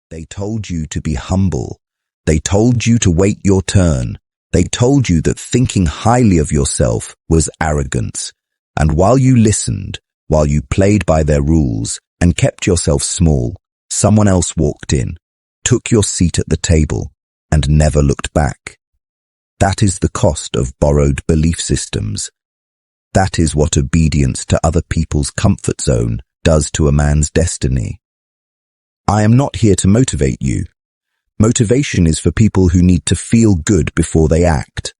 They told you to be humble. They told you to wait your turn. They told you that thinking highly of yourself was arrogance. And while you listened, while you played by their rules and kept yourself small, someone else walked in, took your seat at the table, and never looked back. That is the cost of borrowed belief systems. That is what obedience to other people's comfort zone does to a man's destiny. I am not here to motivate you. Motivation is for people who need to feel good before they act.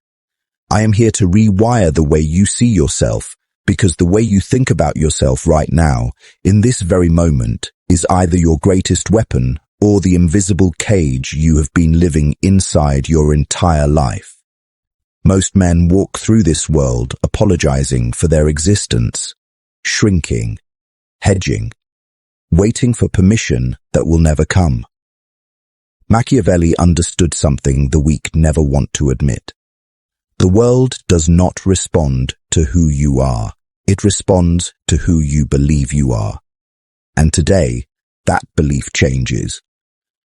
I am here to rewire the way you see yourself, because the way you think about yourself right now, in this very moment, is either your greatest weapon or the invisible cage you have been living inside your entire life. Most men walk through this world apologizing for their existence, shrinking, hedging, waiting for permission that will never come. Machiavelli understood something the weak never want to admit. The world does not respond to who you are. It responds to who you believe you are. And today, that belief changes.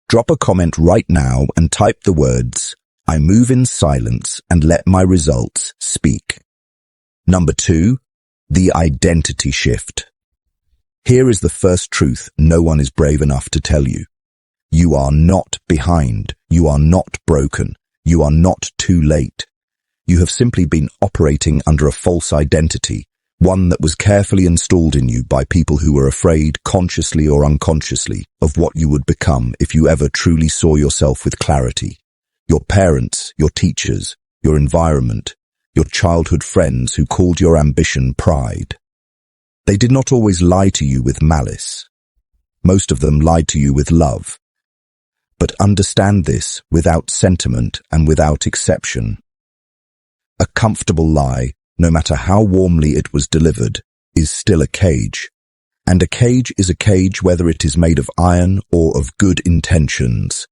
Drop a comment right now and type the words, "I move in silence and let my results speak." Number 2, the identity shift. Here is the first truth no one is brave enough to tell you. You are not behind. You are not broken. You are not too late. You have simply been operating under a false identity, one that was carefully installed in you by people who were afraid, consciously or unconsciously, of what you would become if you ever truly saw yourself with clarity. Your parents, your teachers, your environment, your childhood friends who called your ambition pride. They did not always lie to you with malice. Most of them lied to you with love. But understand this without sentiment and without exception. A comfortable lie, no matter how warmly it was delivered, is still a cage. And a cage is a cage whether it is made of iron or of good intentions.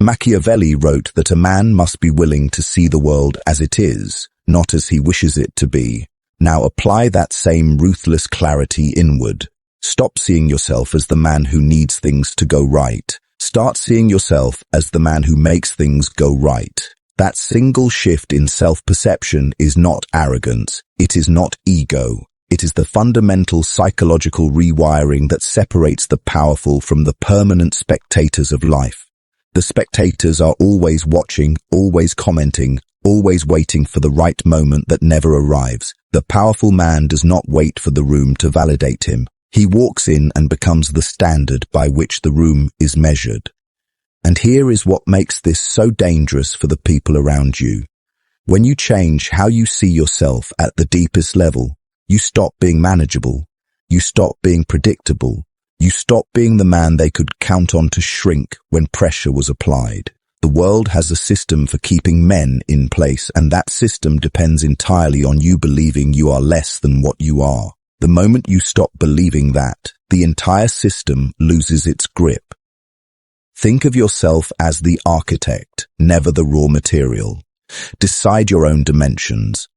Machiavelli wrote that a man must be willing to see the world as it is, not as he wishes it to be. Now apply that same ruthless clarity inward. Stop seeing yourself as the man who needs things to go right. Start seeing yourself as the man who makes things go right. That single shift in self-perception is not arrogance. It is not ego. It is the fundamental psychological rewiring that separates the powerful from the permanent spectators of life. The spectators are always watching, always commenting, always waiting for the right moment that never arrives. The powerful man does not wait for the room to validate him. He walks in and becomes the standard by which the room is measured. And here is what makes this so dangerous for the people around you. When you change how you see yourself at the deepest level, you stop being manageable. You stop being predictable. You stop being the man they could count on to shrink when pressure was applied. The world has a system for keeping men in place, and that system depends entirely on you believing you are less than what you are. The moment you stop believing that, the entire system loses its grip. Think of yourself as the architect, never the raw material. Decide your own dimensions,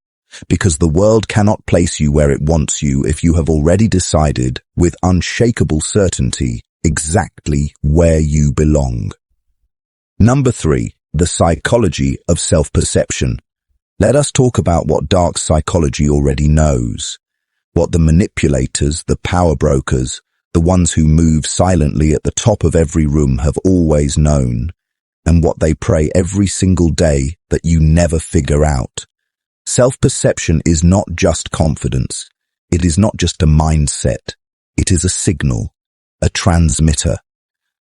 because the world cannot place you where it wants you if you have already decided with unshakable certainty exactly where you belong. Number 3, the psychology of self-perception. Let us talk about what dark psychology already knows. What the manipulators, the power brokers, the ones who move silently at the top of every room have always known, and what they pray every single day that you never figure out. Self-perception is not just confidence. It is not just a mindset. It is a signal, a transmitter,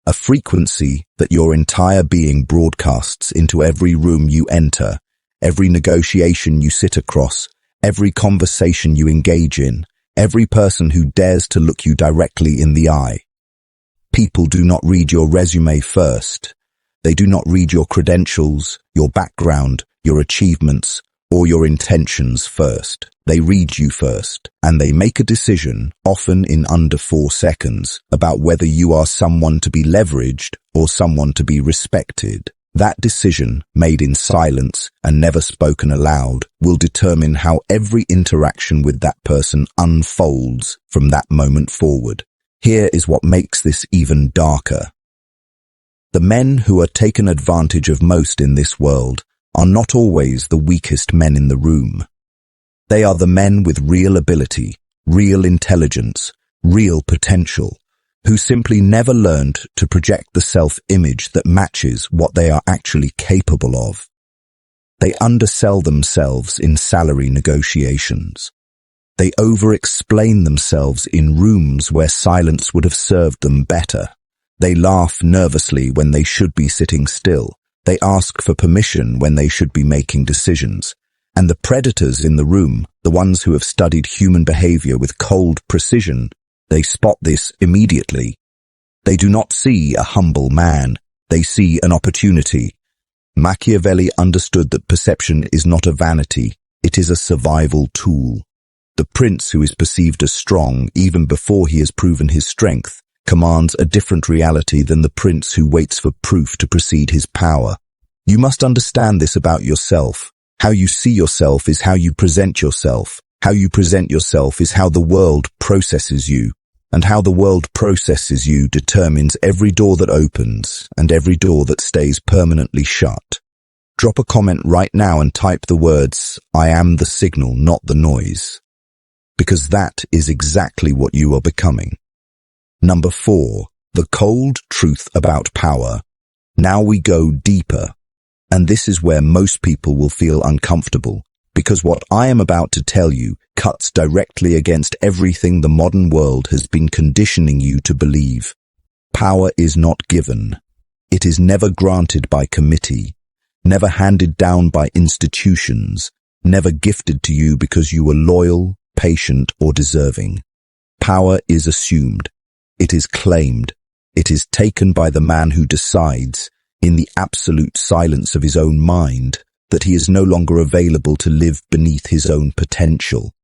a frequency that your entire being broadcasts into every room you enter, every negotiation you sit across, every conversation you engage in, every person who dares to look you directly in the eye. People do not read your resume first. They do not read your credentials, your background, your achievements, or your intentions first. They read you first, and they make a decision, often in under 4 seconds, about whether you are someone to be leveraged or someone to be respected. That decision, made in silence and never spoken aloud, will determine how every interaction with that person unfolds from that moment forward. Here is what makes this even darker. The men who are taken advantage of most in this world are not always the weakest men in the room. They are the men with real ability, real intelligence, real potential, who simply never learned to project the self-image that matches what they are actually capable of. They undersell themselves in salary negotiations. They over-explain themselves in rooms where silence would have served them better. They laugh nervously when they should be sitting still. They ask for permission when they should be making decisions. And the predators in the room, the ones who have studied human behavior with cold precision, they spot this immediately. They do not see a humble man. They see an opportunity. Machiavelli understood that perception is not a vanity. It is a survival tool. The prince who is perceived as strong even before he has proven his strength commands a different reality than the prince who waits for proof to precede his power. You must understand this about yourself. How you see yourself is how you present yourself. How you present yourself is how the world processes you. And how the world processes you determines every door that opens and every door that stays permanently shut. Drop a comment right now and type the words, "I am the signal, not the noise." Because that is exactly what you are becoming. Number 4, the cold truth about power. Now we go deeper. And this is where most people will feel uncomfortable, because what I am about to tell you cuts directly against everything the modern world has been conditioning you to believe. Power is not given. It is never granted by committee, never handed down by institutions, never gifted to you because you were loyal, patient, or deserving. Power is assumed. It is claimed. It is taken by the man who decides, in the absolute silence of his own mind, that he is no longer available to live beneath his own potential.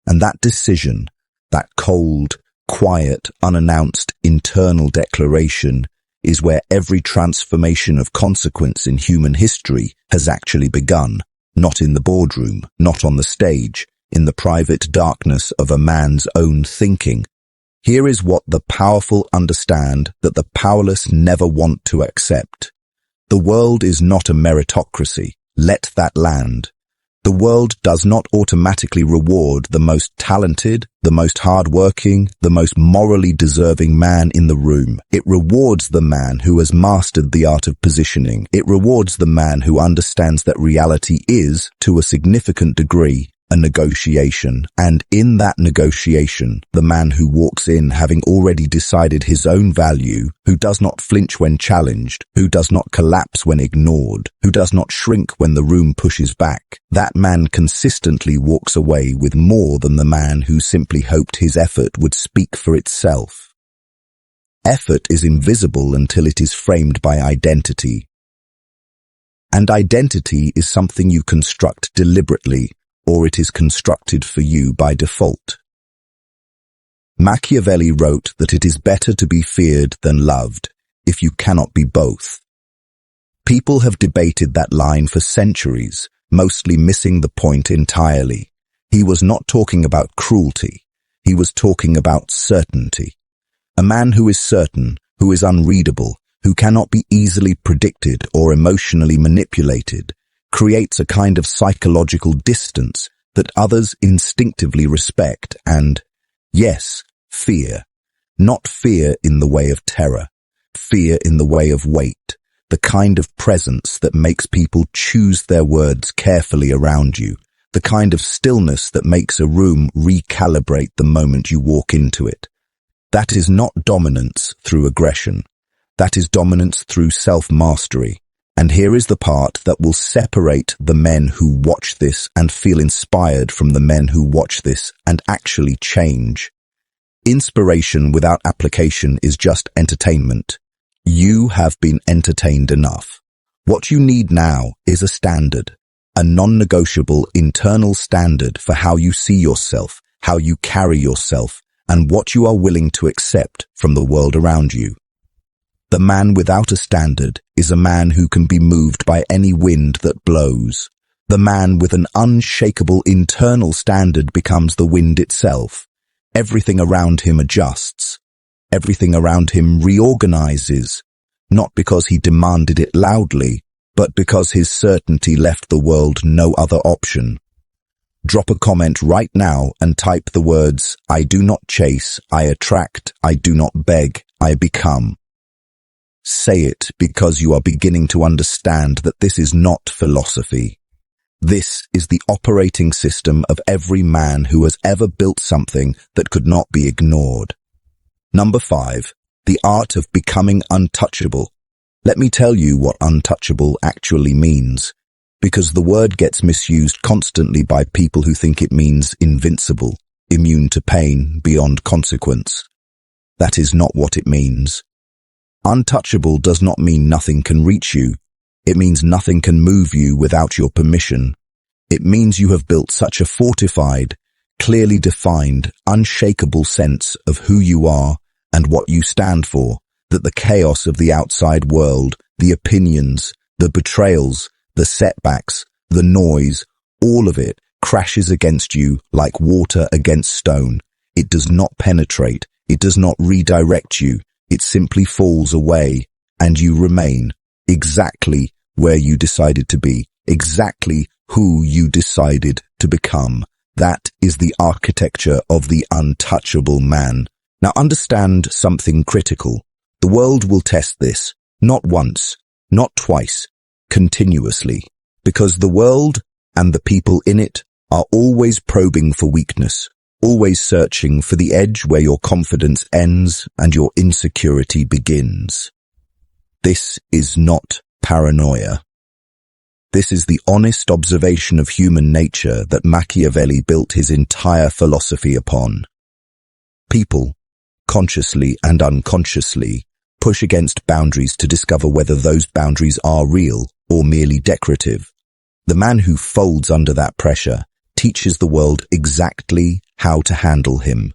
And that decision, that cold, quiet, unannounced internal declaration, is where every transformation of consequence in human history has actually begun, not in the boardroom, not on the stage, in the private darkness of a man's own thinking. Here is what the powerful understand that the powerless never want to accept. The world is not a meritocracy. Let that land. The world does not automatically reward the most talented, the most hardworking, the most morally deserving man in the room. It rewards the man who has mastered the art of positioning. It rewards the man who understands that reality is, to a significant degree, a negotiation, and in that negotiation, the man who walks in having already decided his own value, who does not flinch when challenged, who does not collapse when ignored, who does not shrink when the room pushes back, that man consistently walks away with more than the man who simply hoped his effort would speak for itself. Effort is invisible until it is framed by identity. And identity is something you construct deliberately, or it is constructed for you by default. Machiavelli wrote that it is better to be feared than loved, if you cannot be both. People have debated that line for centuries, mostly missing the point entirely. He was not talking about cruelty. He was talking about certainty. A man who is certain, who is unreadable, who cannot be easily predicted or emotionally manipulated, creates a kind of psychological distance that others instinctively respect and, yes, fear. Not fear in the way of terror, fear in the way of weight, the kind of presence that makes people choose their words carefully around you, the kind of stillness that makes a room recalibrate the moment you walk into it. That is not dominance through aggression. That is dominance through self-mastery. And here is the part that will separate the men who watch this and feel inspired from the men who watch this and actually change. Inspiration without application is just entertainment. You have been entertained enough. What you need now is a standard, a non-negotiable internal standard for how you see yourself, how you carry yourself, and what you are willing to accept from the world around you. The man without a standard is a man who can be moved by any wind that blows. The man with an unshakable internal standard becomes the wind itself. Everything around him adjusts. Everything around him reorganizes. not because he demanded it loudly, but because his certainty left the world no other option. Drop a comment right now and type the words, "I do not chase, I attract, I do not beg, I become." Say it because you are beginning to understand that this is not philosophy. This is the operating system of every man who has ever built something that could not be ignored. Number 5, the art of becoming untouchable. Let me tell you what untouchable actually means, because the word gets misused constantly by people who think it means invincible, immune to pain, beyond consequence. That is not what it means. Untouchable does not mean nothing can reach you. It means nothing can move you without your permission. It means you have built such a fortified, clearly defined, unshakable sense of who you are and what you stand for, that the chaos of the outside world, the opinions, the betrayals, the setbacks, the noise, all of it crashes against you like water against stone. It does not penetrate. It does not redirect you. It simply falls away, and you remain exactly where you decided to be, exactly who you decided to become. That is the architecture of the untouchable man. Now understand something critical. The world will test this, not once, not twice, continuously, because the world and the people in it are always probing for weakness, always searching for the edge where your confidence ends and your insecurity begins. This is not paranoia. This is the honest observation of human nature that Machiavelli built his entire philosophy upon. People, consciously and unconsciously, push against boundaries to discover whether those boundaries are real or merely decorative. The man who folds under that pressure teaches the world exactly how to handle him.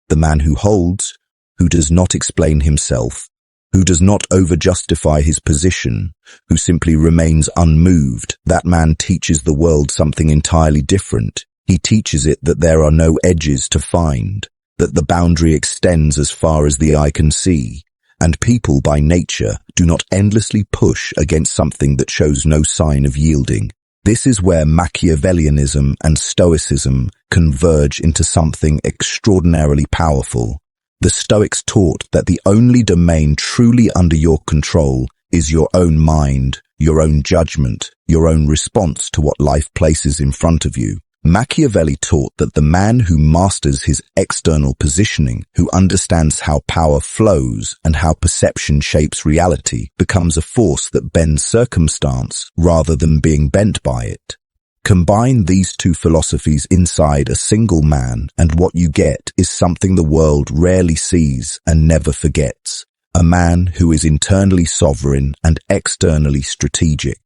The man who holds, who does not explain himself, who does not over-justify his position, who simply remains unmoved, that man teaches the world something entirely different. He teaches it that there are no edges to find, that the boundary extends as far as the eye can see, and people by nature do not endlessly push against something that shows no sign of yielding. This is where Machiavellianism and Stoicism converge into something extraordinarily powerful. The Stoics taught that the only domain truly under your control is your own mind, your own judgment, your own response to what life places in front of you. Machiavelli taught that the man who masters his external positioning, who understands how power flows and how perception shapes reality, becomes a force that bends circumstance rather than being bent by it. Combine these two philosophies inside a single man, and what you get is something the world rarely sees and never forgets. A man who is internally sovereign and externally strategic.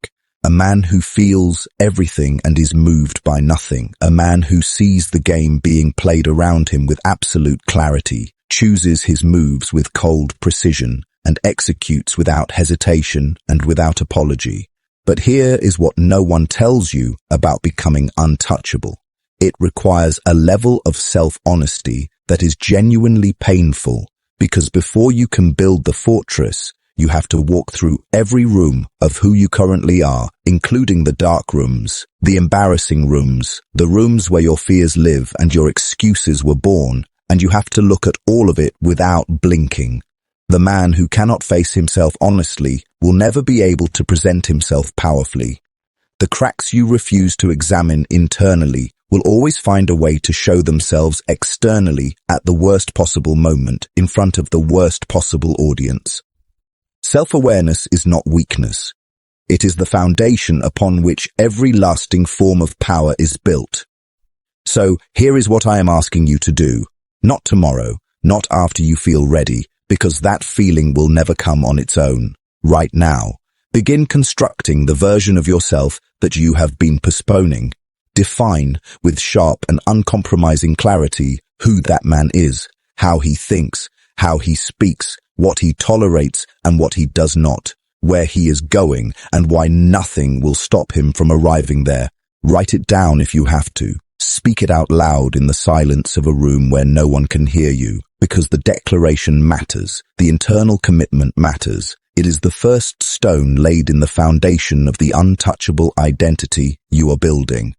A man who feels everything and is moved by nothing. A man who sees the game being played around him with absolute clarity, chooses his moves with cold precision, and executes without hesitation and without apology. But here is what no one tells you about becoming untouchable. It requires a level of self-honesty that is genuinely painful, because before you can build the fortress, you have to walk through every room of who you currently are, including the dark rooms, the embarrassing rooms, the rooms where your fears live and your excuses were born, and you have to look at all of it without blinking. The man who cannot face himself honestly will never be able to present himself powerfully. The cracks you refuse to examine internally will always find a way to show themselves externally at the worst possible moment in front of the worst possible audience. Self-awareness is not weakness. It is the foundation upon which every lasting form of power is built. So here is what I am asking you to do. Not tomorrow, not after you feel ready, because that feeling will never come on its own. Right now, begin constructing the version of yourself that you have been postponing. Define, with sharp and uncompromising clarity, who that man is, how he thinks, how he speaks, what he tolerates and what he does not, where he is going and why nothing will stop him from arriving there. Write it down if you have to. Speak it out loud in the silence of a room where no one can hear you, because the declaration matters, the internal commitment matters. It is the first stone laid in the foundation of the untouchable identity you are building.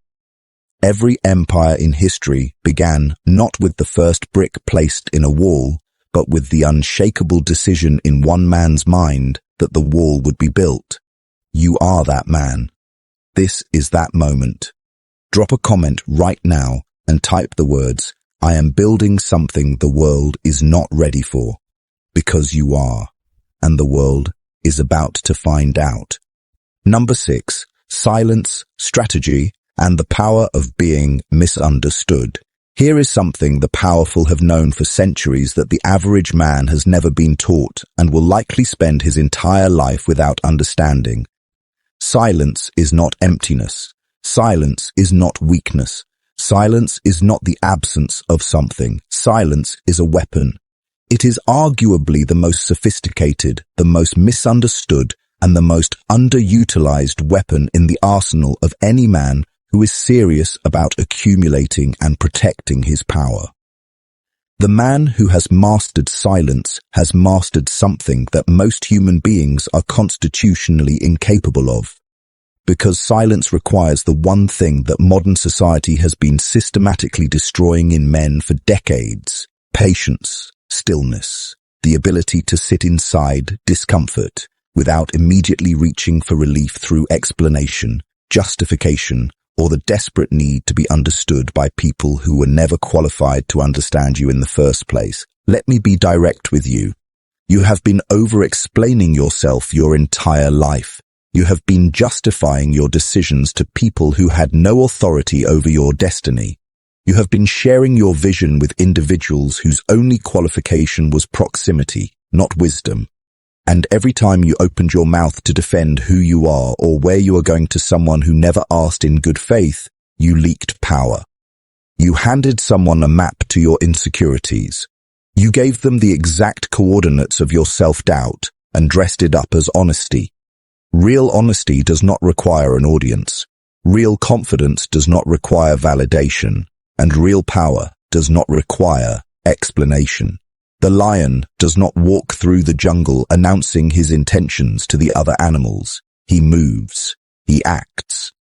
Every empire in history began not with the first brick placed in a wall, but with the unshakable decision in one man's mind that the wall would be built. You are that man. This is that moment. Drop a comment right now and type the words, "I am building something the world is not ready for," because you are, and the world is about to find out. Number 6, silence, strategy, and the power of being misunderstood. Here is something the powerful have known for centuries that the average man has never been taught and will likely spend his entire life without understanding. Silence is not emptiness. Silence is not weakness. Silence is not the absence of something. Silence is a weapon. It is arguably the most sophisticated, the most misunderstood, and the most underutilized weapon in the arsenal of any man who is serious about accumulating and protecting his power. The man who has mastered silence has mastered something that most human beings are constitutionally incapable of. Because silence requires the one thing that modern society has been systematically destroying in men for decades: patience, stillness, the ability to sit inside discomfort without immediately reaching for relief through explanation, justification, or the desperate need to be understood by people who were never qualified to understand you in the first place. Let me be direct with you. You have been over-explaining yourself your entire life. You have been justifying your decisions to people who had no authority over your destiny. You have been sharing your vision with individuals whose only qualification was proximity, not wisdom. And every time you opened your mouth to defend who you are or where you are going to someone who never asked in good faith, you leaked power. You handed someone a map to your insecurities. You gave them the exact coordinates of your self-doubt and dressed it up as honesty. Real honesty does not require an audience. Real confidence does not require validation. And real power does not require explanation. The lion does not walk through the jungle announcing his intentions to the other animals. He moves, he acts,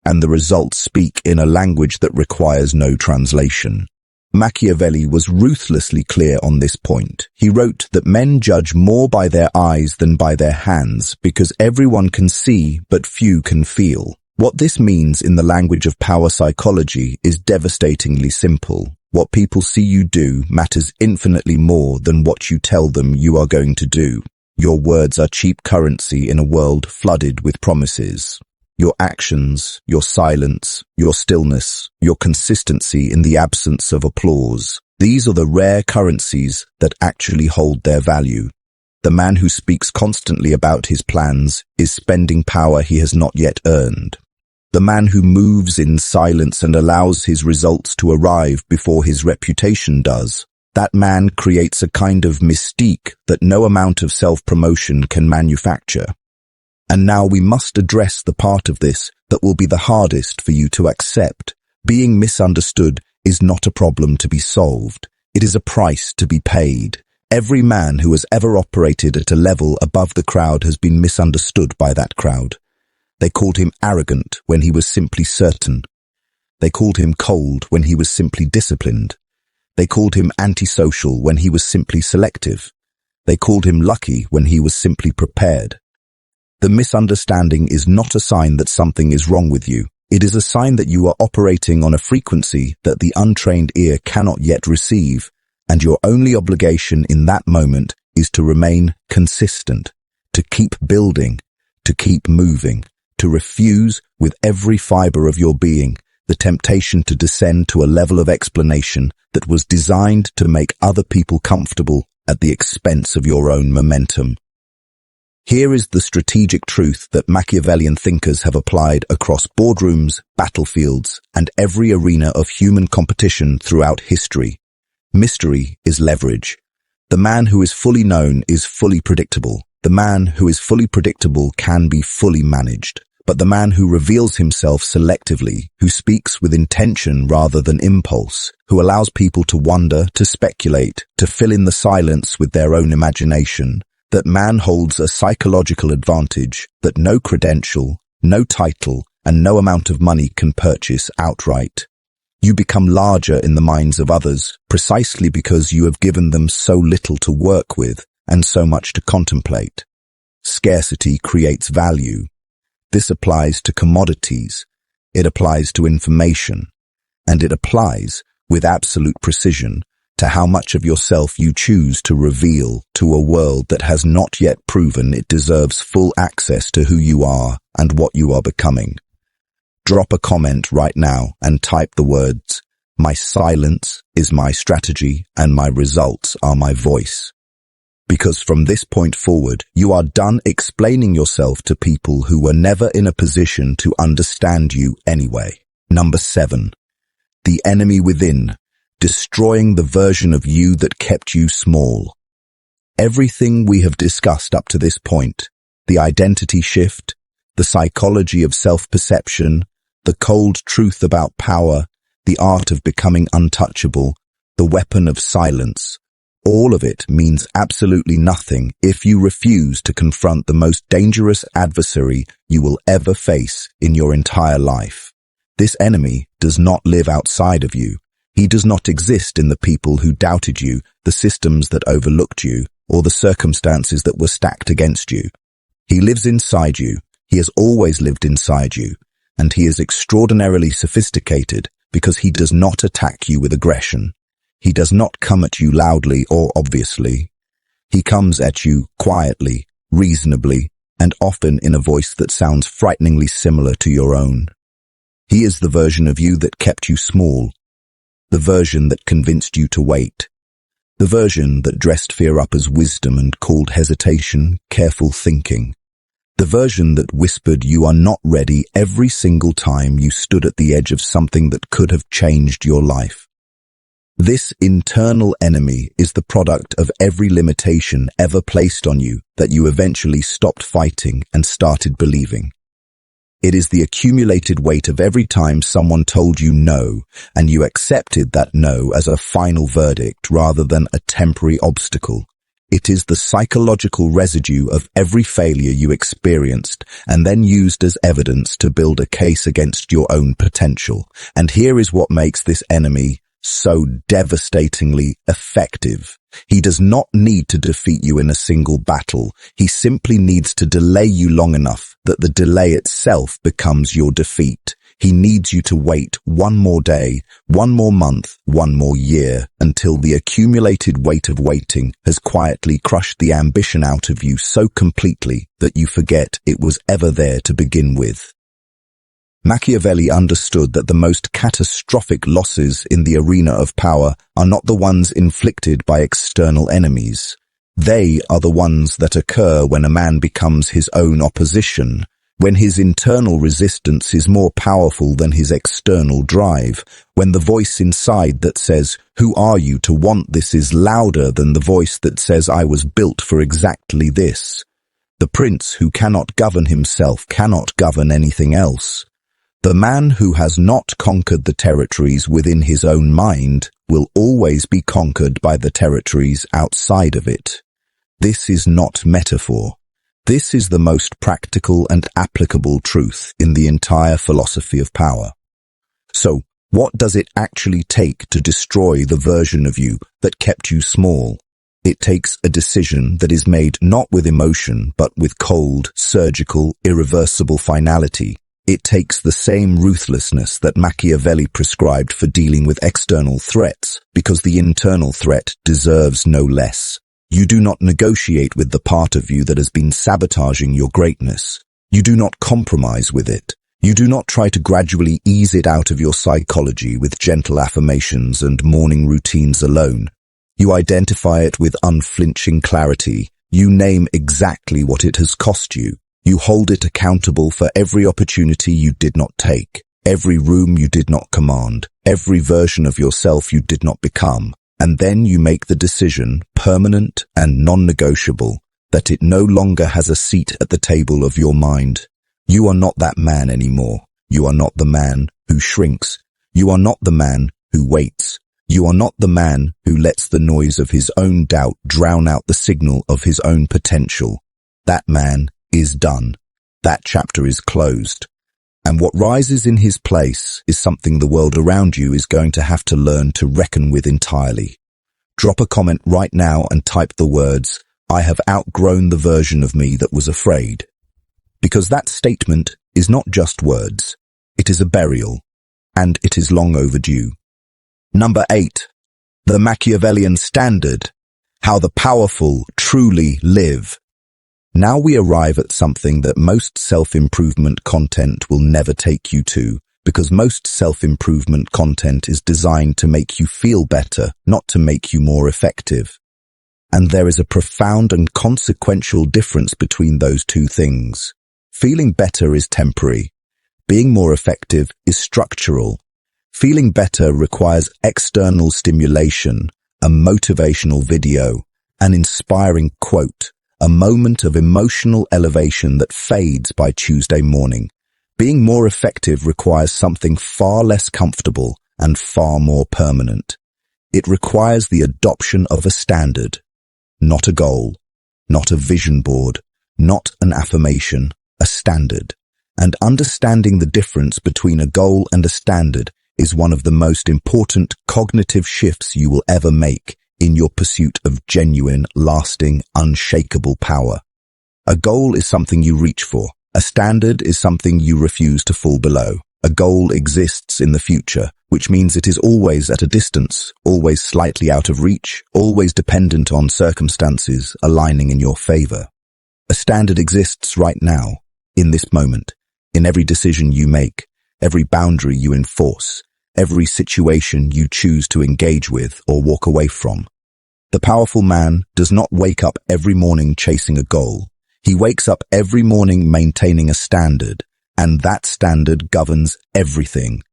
and the results speak in a language that requires no translation. Machiavelli was ruthlessly clear on this point. He wrote that men judge more by their eyes than by their hands because everyone can see but few can feel. What this means in the language of power psychology is devastatingly simple. What people see you do matters infinitely more than what you tell them you are going to do. Your words are cheap currency in a world flooded with promises. Your actions, your silence, your stillness, your consistency in the absence of applause. These are the rare currencies that actually hold their value. The man who speaks constantly about his plans is spending power he has not yet earned. The man who moves in silence and allows his results to arrive before his reputation does, that man creates a kind of mystique that no amount of self-promotion can manufacture. And now we must address the part of this that will be the hardest for you to accept. Being misunderstood is not a problem to be solved. It is a price to be paid. Every man who has ever operated at a level above the crowd has been misunderstood by that crowd. They called him arrogant when he was simply certain. They called him cold when he was simply disciplined. They called him antisocial when he was simply selective. They called him lucky when he was simply prepared. The misunderstanding is not a sign that something is wrong with you. It is a sign that you are operating on a frequency that the untrained ear cannot yet receive, and your only obligation in that moment is to remain consistent, to keep building, to keep moving. To refuse with every fiber of your being the temptation to descend to a level of explanation that was designed to make other people comfortable at the expense of your own momentum. Here is the strategic truth that Machiavellian thinkers have applied across boardrooms, battlefields, and every arena of human competition throughout history. Mystery is leverage. The man who is fully known is fully predictable. The man who is fully predictable can be fully managed. But the man who reveals himself selectively, who speaks with intention rather than impulse, who allows people to wonder, to speculate, to fill in the silence with their own imagination, that man holds a psychological advantage that no credential, no title, and no amount of money can purchase outright. You become larger in the minds of others precisely because you have given them so little to work with and so much to contemplate. Scarcity creates value. This applies to commodities, it applies to information, and it applies, with absolute precision, to how much of yourself you choose to reveal to a world that has not yet proven it deserves full access to who you are and what you are becoming. Drop a comment right now and type the words, "My silence is my strategy and my results are my voice." Because from this point forward, you are done explaining yourself to people who were never in a position to understand you anyway. Number 7. The enemy within, destroying the version of you that kept you small. Everything we have discussed up to this point, the identity shift, the psychology of self-perception, the cold truth about power, the art of becoming untouchable, the weapon of silence, all of it means absolutely nothing if you refuse to confront the most dangerous adversary you will ever face in your entire life. This enemy does not live outside of you. He does not exist in the people who doubted you, the systems that overlooked you, or the circumstances that were stacked against you. He lives inside you. He has always lived inside you. And he is extraordinarily sophisticated because he does not attack you with aggression. He does not come at you loudly or obviously. He comes at you quietly, reasonably, and often in a voice that sounds frighteningly similar to your own. He is the version of you that kept you small, the version that convinced you to wait, the version that dressed fear up as wisdom and called hesitation careful thinking, the version that whispered you are not ready every single time you stood at the edge of something that could have changed your life. This internal enemy is the product of every limitation ever placed on you that you eventually stopped fighting and started believing. It is the accumulated weight of every time someone told you no, and you accepted that no as a final verdict rather than a temporary obstacle. It is the psychological residue of every failure you experienced and then used as evidence to build a case against your own potential. And here is what makes this enemy so devastatingly effective. He does not need to defeat you in a single battle. He simply needs to delay you long enough that the delay itself becomes your defeat. He needs you to wait one more day, one more month, one more year, until the accumulated weight of waiting has quietly crushed the ambition out of you so completely that you forget it was ever there to begin with. Machiavelli understood that the most catastrophic losses in the arena of power are not the ones inflicted by external enemies. They are the ones that occur when a man becomes his own opposition, when his internal resistance is more powerful than his external drive, when the voice inside that says, "Who are you to want this?" is louder than the voice that says, "I was built for exactly this." The prince who cannot govern himself cannot govern anything else. The man who has not conquered the territories within his own mind will always be conquered by the territories outside of it. This is not metaphor. This is the most practical and applicable truth in the entire philosophy of power. So, what does it actually take to destroy the version of you that kept you small? It takes a decision that is made not with emotion, but with cold, surgical, irreversible finality. It takes the same ruthlessness that Machiavelli prescribed for dealing with external threats, because the internal threat deserves no less. You do not negotiate with the part of you that has been sabotaging your greatness. You do not compromise with it. You do not try to gradually ease it out of your psychology with gentle affirmations and morning routines alone. You identify it with unflinching clarity. You name exactly what it has cost you. You hold it accountable for every opportunity you did not take, every room you did not command, every version of yourself you did not become, and then you make the decision, permanent and non-negotiable, that it no longer has a seat at the table of your mind. You are not that man anymore. You are not the man who shrinks. You are not the man who waits. You are not the man who lets the noise of his own doubt drown out the signal of his own potential. That man is done. That chapter is closed. And what rises in his place is something the world around you is going to have to learn to reckon with entirely. Drop a comment right now and type the words, "I have outgrown the version of me that was afraid." Because that statement is not just words. It is a burial, and it is long overdue. Number 8. The Machiavellian standard. How the powerful truly live. Now we arrive at something that most self-improvement content will never take you to, because most self-improvement content is designed to make you feel better, not to make you more effective. And there is a profound and consequential difference between those two things. Feeling better is temporary. Being more effective is structural. Feeling better requires external stimulation, a motivational video, an inspiring quote, a moment of emotional elevation that fades by Tuesday morning. Being more effective requires something far less comfortable and far more permanent. It requires the adoption of a standard, not a goal, not a vision board, not an affirmation, a standard. And understanding the difference between a goal and a standard is one of the most important cognitive shifts you will ever make in your pursuit of genuine, lasting, unshakable power. A goal is something you reach for. A standard is something you refuse to fall below. A goal exists in the future, which means it is always at a distance, always slightly out of reach, always dependent on circumstances aligning in your favor. A standard exists right now, in this moment, in every decision you make, every boundary you enforce, every situation you choose to engage with or walk away from. The powerful man does not wake up every morning chasing a goal. He wakes up every morning maintaining a standard, and that standard governs everything.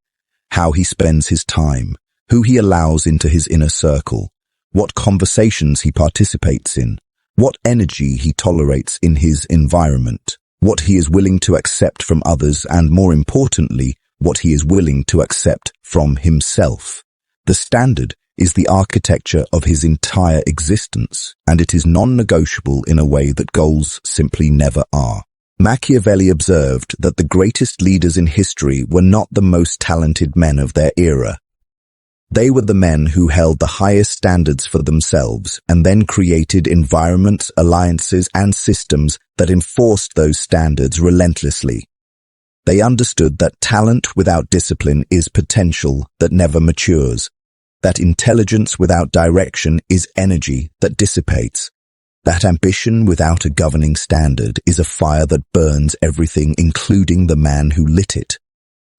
How he spends his time, who he allows into his inner circle, what conversations he participates in, what energy he tolerates in his environment, what he is willing to accept from others, and more importantly, what he is willing to accept from himself. The standard is the architecture of his entire existence, and it is non-negotiable in a way that goals simply never are. Machiavelli observed that the greatest leaders in history were not the most talented men of their era. They were the men who held the highest standards for themselves and then created environments, alliances, and systems that enforced those standards relentlessly. They understood that talent without discipline is potential that never matures, that intelligence without direction is energy that dissipates, that ambition without a governing standard is a fire that burns everything, including the man who lit it.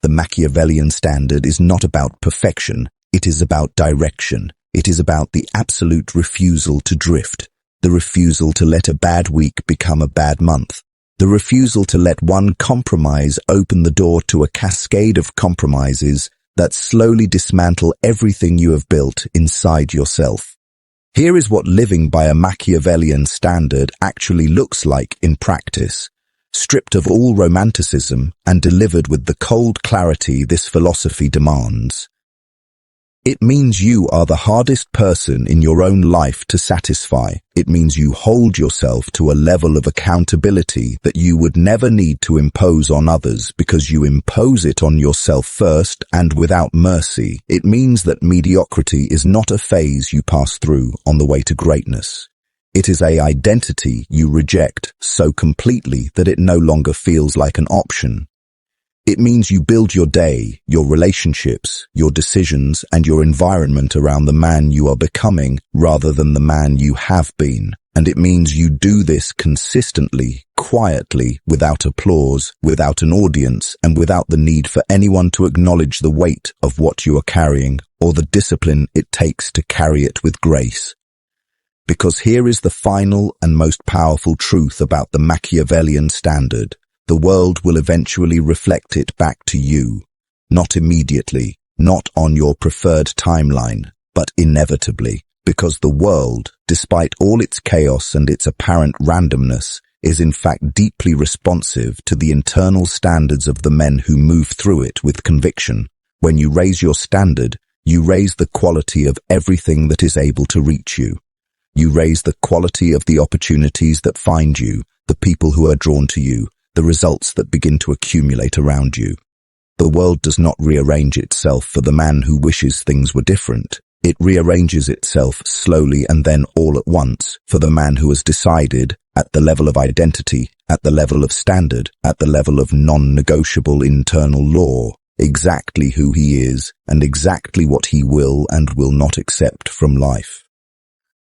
The Machiavellian standard is not about perfection. It is about direction. It is about the absolute refusal to drift, the refusal to let a bad week become a bad month, the refusal to let one compromise open the door to a cascade of compromises that slowly dismantle everything you have built inside yourself. Here is what living by a Machiavellian standard actually looks like in practice, stripped of all romanticism and delivered with the cold clarity this philosophy demands. It means you are the hardest person in your own life to satisfy. It means you hold yourself to a level of accountability that you would never need to impose on others because you impose it on yourself first and without mercy. It means that mediocrity is not a phase you pass through on the way to greatness. It is an identity you reject so completely that it no longer feels like an option. It means you build your day, your relationships, your decisions, and your environment around the man you are becoming rather than the man you have been. And it means you do this consistently, quietly, without applause, without an audience, and without the need for anyone to acknowledge the weight of what you are carrying or the discipline it takes to carry it with grace. Because here is the final and most powerful truth about the Machiavellian standard. The world will eventually reflect it back to you, not immediately, not on your preferred timeline, but inevitably, because the world, despite all its chaos and its apparent randomness, is in fact deeply responsive to the internal standards of the men who move through it with conviction. When you raise your standard, You raise the quality of everything that is able to reach you. You raise the quality of the opportunities that find you, the people who are drawn to you, the results that begin to accumulate around you. The world does not rearrange itself for the man who wishes things were different. It rearranges itself slowly and then all at once for the man who has decided, at the level of identity, at the level of standard, at the level of non-negotiable internal law, exactly who he is and exactly what he will and will not accept from life.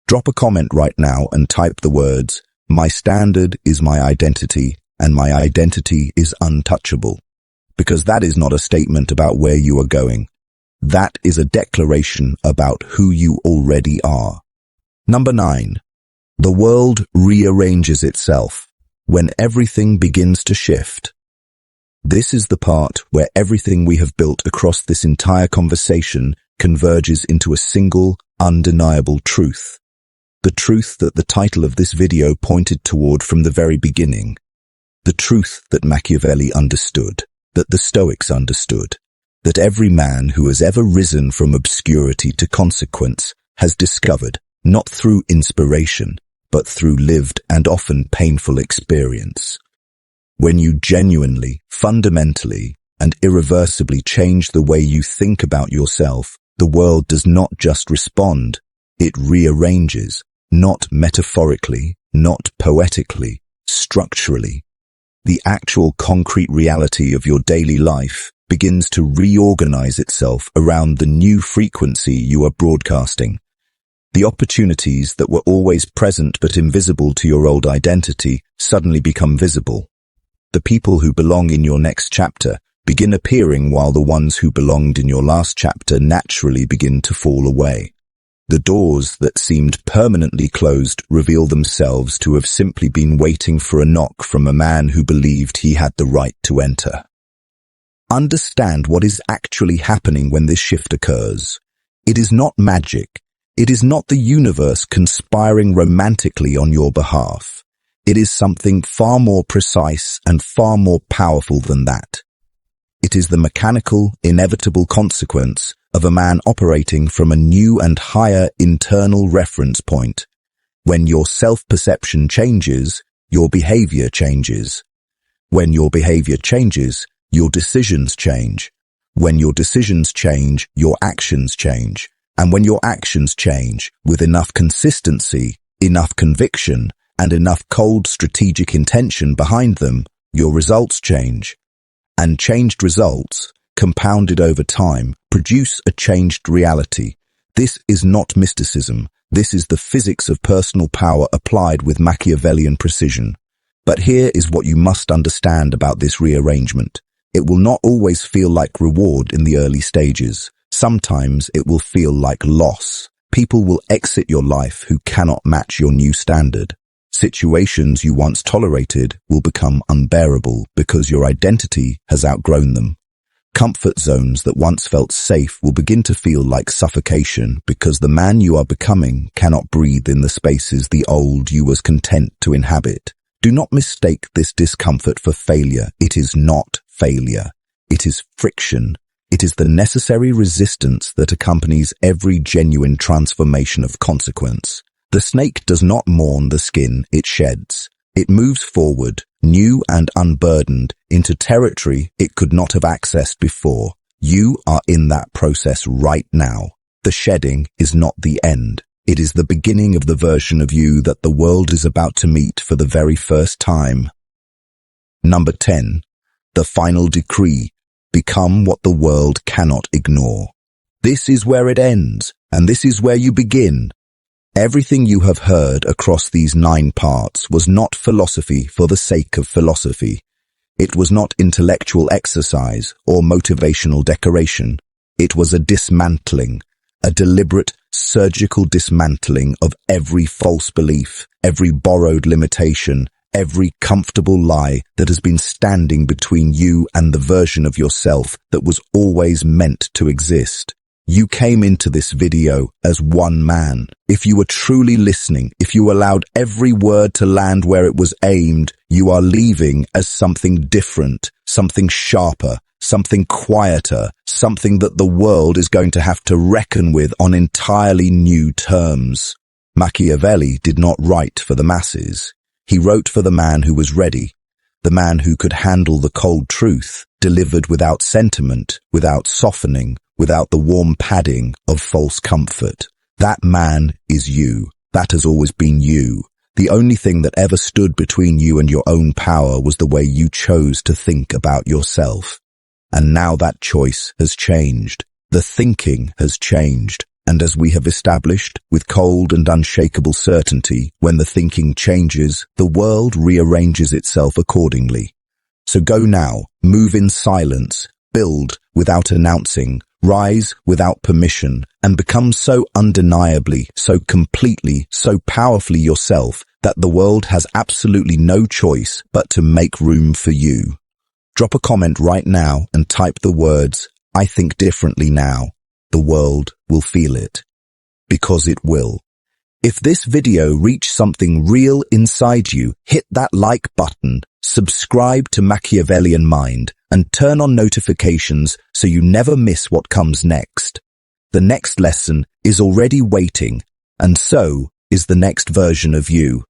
Drop a comment right now and type the words, "My standard is my identity and my identity is untouchable." Because that is not a statement about where you are going. That is a declaration about who you already are. Number 9. The world rearranges itself when everything begins to shift. This is the part where everything we have built across this entire conversation converges into a single, undeniable truth. The truth that the title of this video pointed toward from the very beginning. The truth that Machiavelli understood, that the Stoics understood, that every man who has ever risen from obscurity to consequence has discovered, not through inspiration, but through lived and often painful experience. When you genuinely, fundamentally, and irreversibly change the way you think about yourself, the world does not just respond, it rearranges, not metaphorically, not poetically, structurally. The actual concrete reality of your daily life begins to reorganize itself around the new frequency you are broadcasting. The opportunities that were always present but invisible to your old identity suddenly become visible. The people who belong in your next chapter begin appearing while the ones who belonged in your last chapter naturally begin to fall away. The doors that seemed permanently closed reveal themselves to have simply been waiting for a knock from a man who believed he had the right to enter. Understand what is actually happening when this shift occurs. It is not magic. It is not the universe conspiring romantically on your behalf. It is something far more precise and far more powerful than that. It is the mechanical, inevitable consequence of a man operating from a new and higher internal reference point. When your self-perception changes, your behavior changes. When your behavior changes, your decisions change. When your decisions change, your actions change. And when your actions change, with enough consistency, enough conviction, and enough cold strategic intention behind them, your results change. And changed results, compounded over time, produce a changed reality. This is not mysticism. This is the physics of personal power applied with Machiavellian precision. But here is what you must understand about this rearrangement. It will not always feel like reward in the early stages. Sometimes it will feel like loss. People will exit your life who cannot match your new standard. Situations you once tolerated will become unbearable because your identity has outgrown them. Comfort zones that once felt safe will begin to feel like suffocation because the man you are becoming cannot breathe in the spaces the old you was content to inhabit. Do not mistake this discomfort for failure. It is not failure. It is friction. It is the necessary resistance that accompanies every genuine transformation of consequence. The snake does not mourn the skin it sheds. It moves forward, new and unburdened, into territory it could not have accessed before. You are in that process right now. The shedding is not the end. It is the beginning of the version of you that the world is about to meet for the very first time. Number 10. The final decree. Become what the world cannot ignore. This is where it ends, and this is where you begin. Everything you have heard across these 9 parts was not philosophy for the sake of philosophy. It was not intellectual exercise or motivational decoration. It was a dismantling, a deliberate, surgical dismantling of every false belief, every borrowed limitation, every comfortable lie that has been standing between you and the version of yourself that was always meant to exist. You came into this video as one man. If you were truly listening, if you allowed every word to land where it was aimed, you are leaving as something different, something sharper, something quieter, something that the world is going to have to reckon with on entirely new terms. Machiavelli did not write for the masses. He wrote for the man who was ready, the man who could handle the cold truth, delivered without sentiment, without softening, without the warm padding of false comfort. That man is you. That has always been you. The only thing that ever stood between you and your own power was the way you chose to think about yourself. And now that choice has changed. The thinking has changed. And as we have established, with cold and unshakable certainty, when the thinking changes, the world rearranges itself accordingly. So go now, move in silence, build without announcing, rise without permission, and become so undeniably, so completely, so powerfully yourself that the world has absolutely no choice but to make room for you. Drop a comment right now and type the words, "I think differently now." The world will feel it. Because it will. If this video reached something real inside you, hit that like button, subscribe to Machiavelli-inspired, and turn on notifications so you never miss what comes next. The next lesson is already waiting, and so is the next version of you.